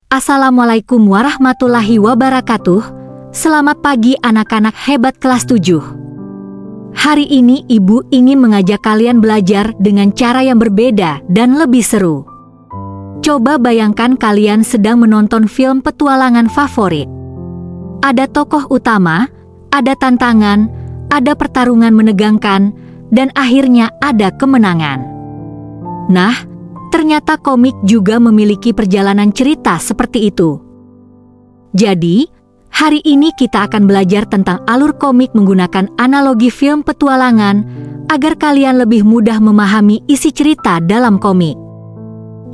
Assalamualaikum warahmatullahi wabarakatuh. Selamat pagi anak-anak hebat kelas 7. Hari ini ibu ingin mengajak kalian belajar dengan cara yang berbeda dan lebih seru. Coba bayangkan kalian sedang menonton film petualangan favorit. Ada tokoh utama, ada tantangan, ada pertarungan menegangkan, dan akhirnya ada kemenangan. Nah, ternyata komik juga memiliki perjalanan cerita seperti itu. Jadi, hari ini kita akan belajar tentang alur komik menggunakan analogi film petualangan agar kalian lebih mudah memahami isi cerita dalam komik.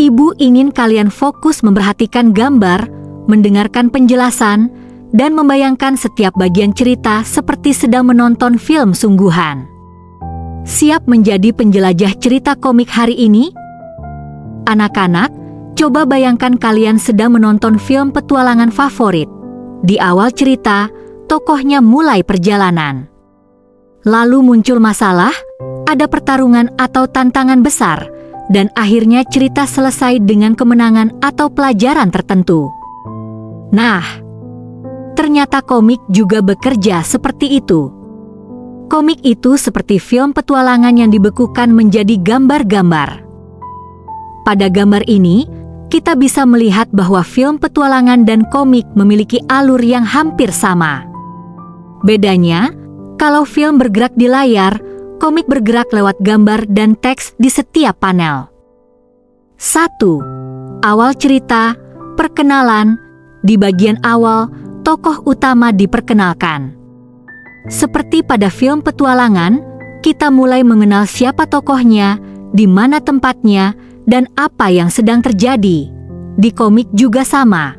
Ibu ingin kalian fokus memperhatikan gambar, mendengarkan penjelasan, dan membayangkan setiap bagian cerita seperti sedang menonton film sungguhan. Siap menjadi penjelajah cerita komik hari ini? Anak-anak, coba bayangkan kalian sedang menonton film petualangan favorit. Di awal cerita, tokohnya mulai perjalanan. Lalu muncul masalah, ada pertarungan atau tantangan besar, dan akhirnya cerita selesai dengan kemenangan atau pelajaran tertentu. Nah, ternyata komik juga bekerja seperti itu. Komik itu seperti film petualangan yang dibekukan menjadi gambar-gambar. Pada gambar ini, kita bisa melihat bahwa film petualangan dan komik memiliki alur yang hampir sama. Bedanya, kalau film bergerak di layar, komik bergerak lewat gambar dan teks di setiap panel. 1. Awal cerita, perkenalan. Di bagian awal, tokoh utama diperkenalkan. Seperti pada film petualangan, kita mulai mengenal siapa tokohnya, di mana tempatnya, dan apa yang sedang terjadi. Di komik juga sama.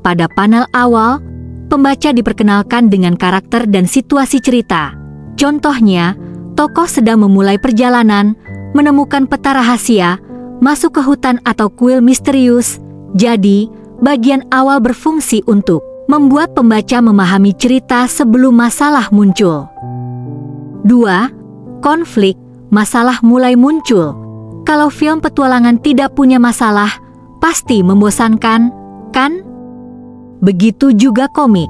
Pada panel awal, pembaca diperkenalkan dengan karakter dan situasi cerita. Contohnya, tokoh sedang memulai perjalanan, menemukan peta rahasia, masuk ke hutan atau kuil misterius. Jadi, bagian awal berfungsi untuk membuat pembaca memahami cerita sebelum masalah muncul. 2. Konflik, masalah mulai muncul. Kalau film petualangan tidak punya masalah, pasti membosankan, kan? Begitu juga komik.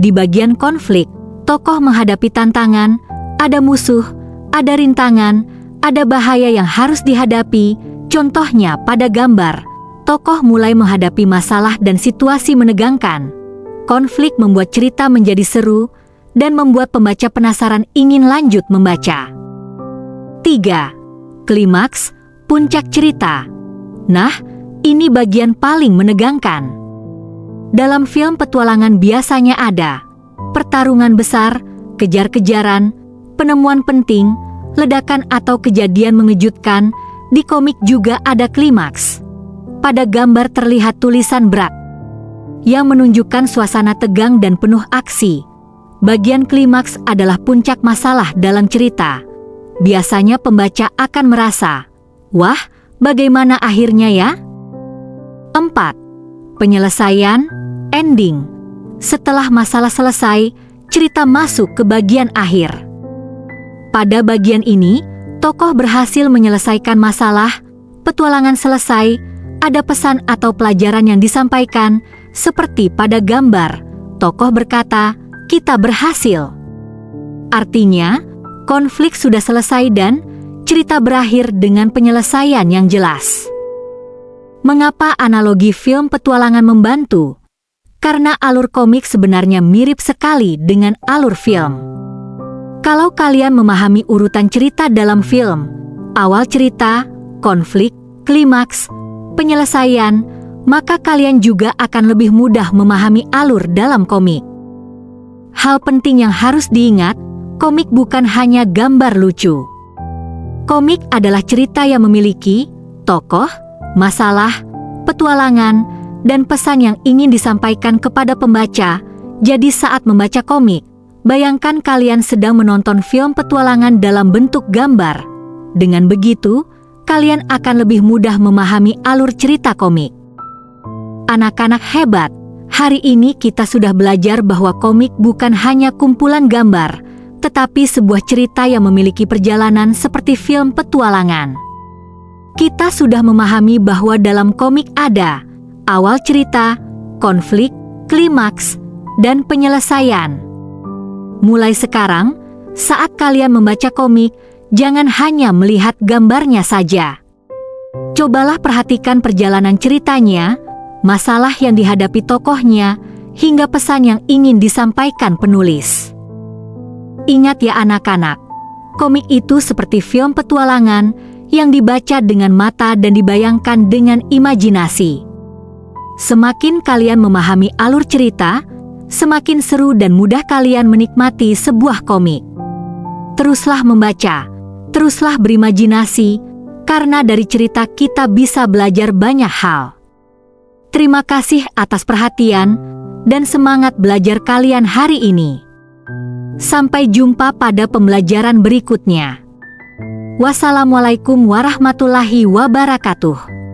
Di bagian konflik, tokoh menghadapi tantangan, ada musuh, ada rintangan, ada bahaya yang harus dihadapi. Contohnya pada gambar, tokoh mulai menghadapi masalah dan situasi menegangkan. Konflik membuat cerita menjadi seru dan membuat pembaca penasaran ingin lanjut membaca. 3. Klimaks, puncak cerita. Nah, ini bagian paling menegangkan. Dalam film petualangan biasanya ada pertarungan besar, kejar-kejaran, penemuan penting, ledakan atau kejadian mengejutkan. Di komik juga ada klimaks. Pada gambar terlihat tulisan berat yang menunjukkan suasana tegang dan penuh aksi. Bagian klimaks adalah puncak masalah dalam cerita. Biasanya pembaca akan merasa, wah, bagaimana akhirnya ya? 4. Penyelesaian, ending. Setelah masalah selesai, cerita masuk ke bagian akhir. Pada bagian ini, tokoh berhasil menyelesaikan masalah, petualangan selesai, ada pesan atau pelajaran yang disampaikan, seperti pada gambar, tokoh berkata, "Kita berhasil." Artinya, konflik sudah selesai dan cerita berakhir dengan penyelesaian yang jelas. Mengapa analogi film petualangan membantu? Karena alur komik sebenarnya mirip sekali dengan alur film. Kalau kalian memahami urutan cerita dalam film, awal cerita, konflik, klimaks, penyelesaian, maka kalian juga akan lebih mudah memahami alur dalam komik. Hal penting yang harus diingat, komik bukan hanya gambar lucu. Komik adalah cerita yang memiliki tokoh, masalah, petualangan, dan pesan yang ingin disampaikan kepada pembaca. Jadi saat membaca komik, bayangkan kalian sedang menonton film petualangan dalam bentuk gambar. Dengan begitu, kalian akan lebih mudah memahami alur cerita komik. Anak-anak hebat, hari ini kita sudah belajar bahwa komik bukan hanya kumpulan gambar, tetapi sebuah cerita yang memiliki perjalanan seperti film petualangan. Kita sudah memahami bahwa dalam komik ada awal cerita, konflik, klimaks, dan penyelesaian. Mulai sekarang, saat kalian membaca komik, jangan hanya melihat gambarnya saja. Cobalah perhatikan perjalanan ceritanya, masalah yang dihadapi tokohnya, hingga pesan yang ingin disampaikan penulis. Ingat ya anak-anak, komik itu seperti film petualangan yang dibaca dengan mata dan dibayangkan dengan imajinasi. Semakin kalian memahami alur cerita, semakin seru dan mudah kalian menikmati sebuah komik. Teruslah membaca, teruslah berimajinasi, karena dari cerita kita bisa belajar banyak hal. Terima kasih atas perhatian dan semangat belajar kalian hari ini. Sampai jumpa pada pembelajaran berikutnya. Wassalamualaikum warahmatullahi wabarakatuh.